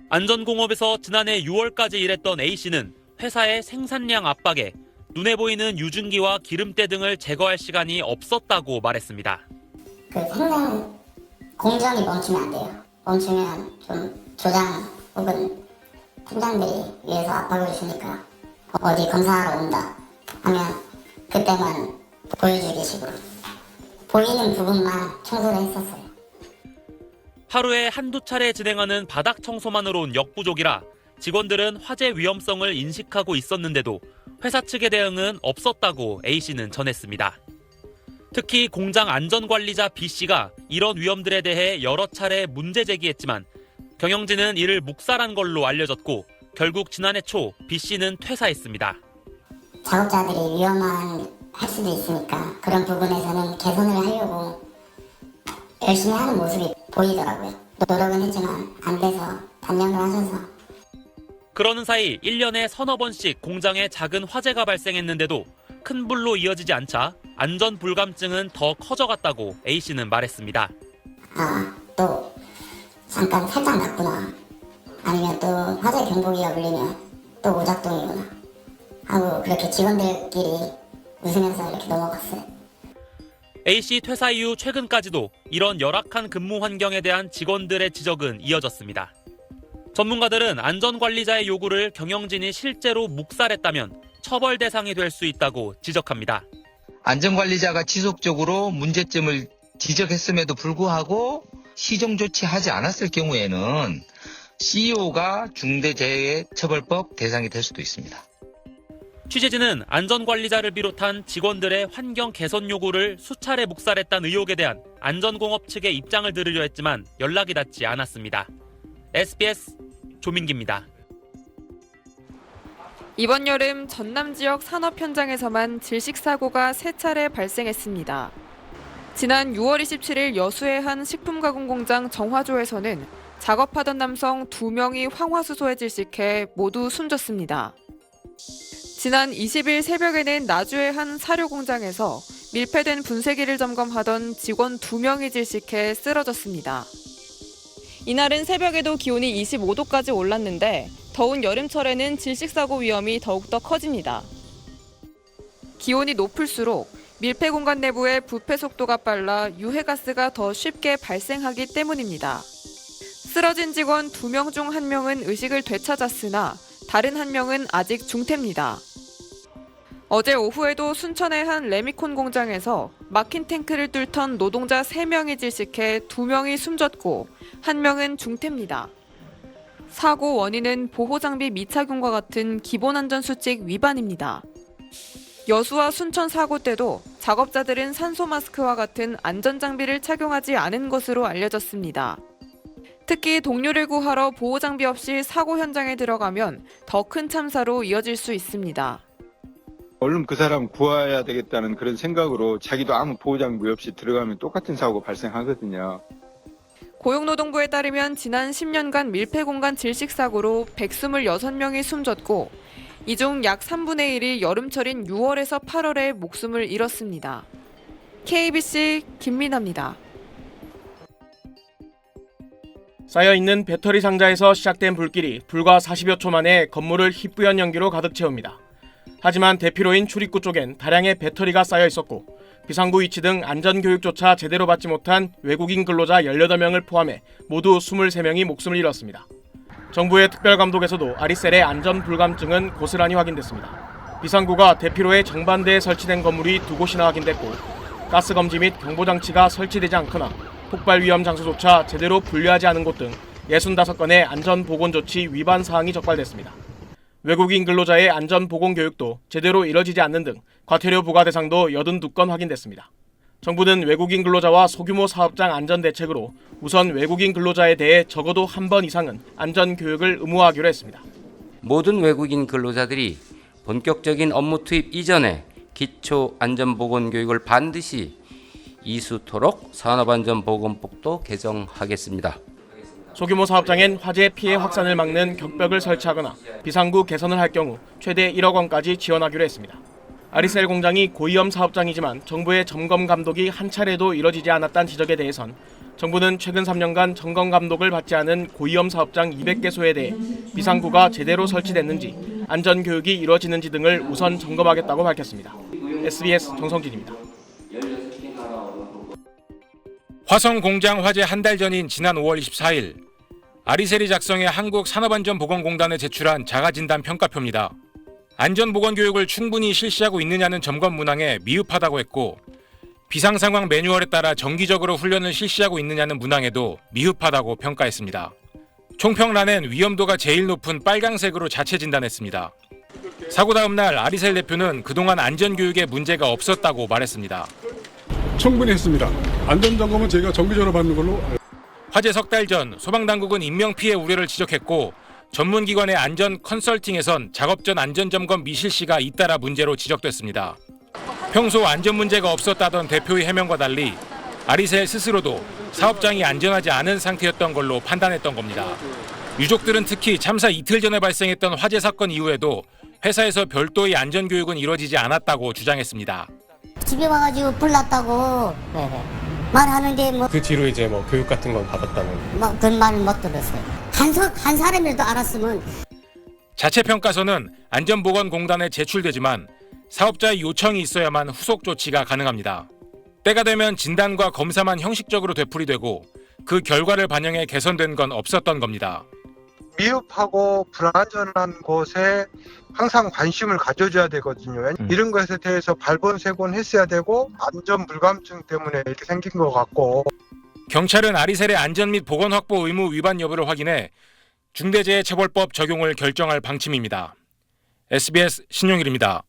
안전공업에서 지난해 6월까지 일했던 A씨는 회사의 생산량 압박에 눈에 보이는 유증기와 기름때 등을 제거할 시간이 없었다고 말했습니다. 그 생산 공정이 멈추면 안 돼요. 멈추면 좀 조장 혹은 팀장들이 위에서 압박을 주니까 어디 검사하러 온다 하면 그때만 보여주기 식으로 보이는 부분만 청소를 했었어요. 하루에 한두 차례 진행하는 바닥 청소만으론 역부족이라 직원들은 화재 위험성을 인식하고 있었는데도 회사 측의 대응은 없었다고 A씨는 전했습니다. 특히 공장 안전관리자 B씨가 이런 위험들에 대해 여러 차례 문제 제기했지만 경영진은 이를 묵살한 걸로 알려졌고 결국 지난해 초 B씨는 퇴사했습니다. 작업자들이 할 수도 있으니까 그런 부분에서는 개선을 하려고 열심히 하는 모습이 보이더라고요. 노력은 했지만 안 돼서 단련을 하셔서. 그러는 사이 1년에 서너 번씩 공장에 작은 화재가 발생했는데도 큰 불로 이어지지 않자 안전 불감증은 더 커져갔다고 A씨는 말했습니다. 또 잠깐 살짝 났구나. 아니면 또 화재 경보기가 울리면 또 오작동이구나 하고 그렇게 직원들끼리 웃으면서 이렇게 넘어갔어요. A씨 퇴사 이후 최근까지도 이런 열악한 근무 환경에 대한 직원들의 지적은 이어졌습니다. 전문가들은 안전관리자의 요구를 경영진이 실제로 묵살했다면 처벌 대상이 될 수 있다고 지적합니다. 안전관리자가 지속적으로 문제점을 지적했음에도 불구하고 시정 조치하지 않았을 경우에는 CEO가 중대재해처벌법 대상이 될 수도 있습니다. 취재진은 안전관리자를 비롯한 직원들의 환경 개선 요구를 수차례 묵살했다는 의혹에 대한 안전공업 측의 입장을 들으려 했지만 연락이 닿지 않았습니다. SBS 조민기입니다. 이번 여름 전남 지역 산업 현장에서만 질식 사고가 3차례 발생했습니다. 지난 6월 27일 여수의 한 식품 가공 공장 정화조에서는 작업하던 남성 2명이 황화수소에 질식해 모두 숨졌습니다. 지난 20일 새벽에는 나주의 한 사료 공장에서 밀폐된 분쇄기를 점검하던 직원 2명이 질식해 쓰러졌습니다. 이날은 새벽에도 기온이 25도까지 올랐는데 더운 여름철에는 질식사고 위험이 더욱더 커집니다. 기온이 높을수록 밀폐 공간 내부의 부패 속도가 빨라 유해가스가 더 쉽게 발생하기 때문입니다. 쓰러진 직원 2명 중 1명은 의식을 되찾았으나 다른 1명은 아직 중태입니다. 어제 오후에도 순천의 한 레미콘 공장에서 막힌 탱크를 뚫던 노동자 3명이 질식해 2명이 숨졌고 1명은 중태입니다. 사고 원인은 보호장비 미착용과 같은 기본안전수칙 위반입니다. 여수와 순천 사고 때도 작업자들은 산소 마스크와 같은 안전장비를 착용하지 않은 것으로 알려졌습니다. 특히 동료를 구하러 보호장비 없이 사고 현장에 들어가면 더 큰 참사로 이어질 수 있습니다. 얼른 그 사람 구해야 되겠다는 그런 생각으로 자기도 아무 보호장비 없이 들어가면 똑같은 사고가 발생하거든요. 고용노동부에 따르면 지난 10년간 밀폐공간 질식사고로 126명이 숨졌고 이 중 약 3분의 1이 여름철인 6월에서 8월에 목숨을 잃었습니다. KBC 김민아입니다. 쌓여있는 배터리 상자에서 시작된 불길이 불과 40여 초 만에 건물을 희뿌연 연기로 가득 채웁니다. 하지만 대피로인 출입구 쪽엔 다량의 배터리가 쌓여 있었고 비상구 위치 등 안전교육조차 제대로 받지 못한 외국인 근로자 18명을 포함해 모두 23명이 목숨을 잃었습니다. 정부의 특별감독에서도 아리셀의 안전불감증은 고스란히 확인됐습니다. 비상구가 대피로의 정반대에 설치된 건물이 2곳이나 확인됐고 가스검지 및 경보장치가 설치되지 않거나 폭발 위험 장소조차 제대로 분류하지 않은 곳 등 65건의 안전보건조치 위반 사항이 적발됐습니다. 외국인 근로자의 안전보건교육도 제대로 이뤄지지 않는 등 과태료 부과 대상도 82건 확인됐습니다. 정부는 외국인 근로자와 소규모 사업장 안전대책으로 우선 외국인 근로자에 대해 적어도 한 번 이상은 안전교육을 의무화하기로 했습니다. 모든 외국인 근로자들이 본격적인 업무 투입 이전에 기초 안전보건교육을 반드시 이수토록 산업안전보건법도 개정하겠습니다. 소규모 사업장엔 화재 피해 확산을 막는 격벽을 설치하거나 비상구 개선을 할 경우 최대 1억 원까지 지원하기로 했습니다. 아리셀 공장이 고위험 사업장이지만 정부의 점검 감독이 한 차례도 이뤄지지 않았다는 지적에 대해선 정부는 최근 3년간 점검 감독을 받지 않은 고위험 사업장 200개소에 대해 비상구가 제대로 설치됐는지, 안전교육이 이루어지는지 등을 우선 점검하겠다고 밝혔습니다. SBS 정성진입니다. 화성 공장 화재 한 달 전인 지난 5월 24일 아리셀이 작성해 한국산업안전보건공단에 제출한 자가진단 평가표입니다. 안전보건교육을 충분히 실시하고 있느냐는 점검 문항에 미흡하다고 했고, 비상상황 매뉴얼에 따라 정기적으로 훈련을 실시하고 있느냐는 문항에도 미흡하다고 평가했습니다. 총평란엔 위험도가 제일 높은 빨강색으로 자체 진단했습니다. 사고 다음 날 아리셀 대표는 그동안 안전교육에 문제가 없었다고 말했습니다. 충분히 했습니다. 안전점검은 저희가 정기적으로 받는 걸로. 화재 석 달 전 소방당국은 인명피해 우려를 지적했고, 전문기관의 안전 컨설팅에선 작업 전 안전점검 미실시가 잇따라 문제로 지적됐습니다. 평소 안전 문제가 없었다던 대표의 해명과 달리 아리셀 스스로도 사업장이 안전하지 않은 상태였던 걸로 판단했던 겁니다. 유족들은 특히 참사 이틀 전에 발생했던 화재 사건 이후에도 회사에서 별도의 안전교육은 이루어지지 않았다고 주장했습니다. 집에 와가지고 불났다고 말하는데 뭐 그 뒤로 이제 뭐 교육 같은 건 받았다는. 그런 말을 못 들었어요. 한 사람이라도 알았으면. 자체 평가서는 안전보건공단에 제출되지만 사업자의 요청이 있어야만 후속 조치가 가능합니다. 때가 되면 진단과 검사만 형식적으로 되풀이되고 그 결과를 반영해 개선된 건 없었던 겁니다. 미흡하고 불안전한 곳에 항상 관심을 가져줘야 되거든요. 이런 것에 대해서 발본색원 했어야 되고 안전 불감증 때문에 이렇게 생긴 것 같고. 경찰은 아리셀의 안전 및 보건 확보 의무 위반 여부를 확인해 중대재해처벌법 적용을 결정할 방침입니다. SBS 신용일입니다.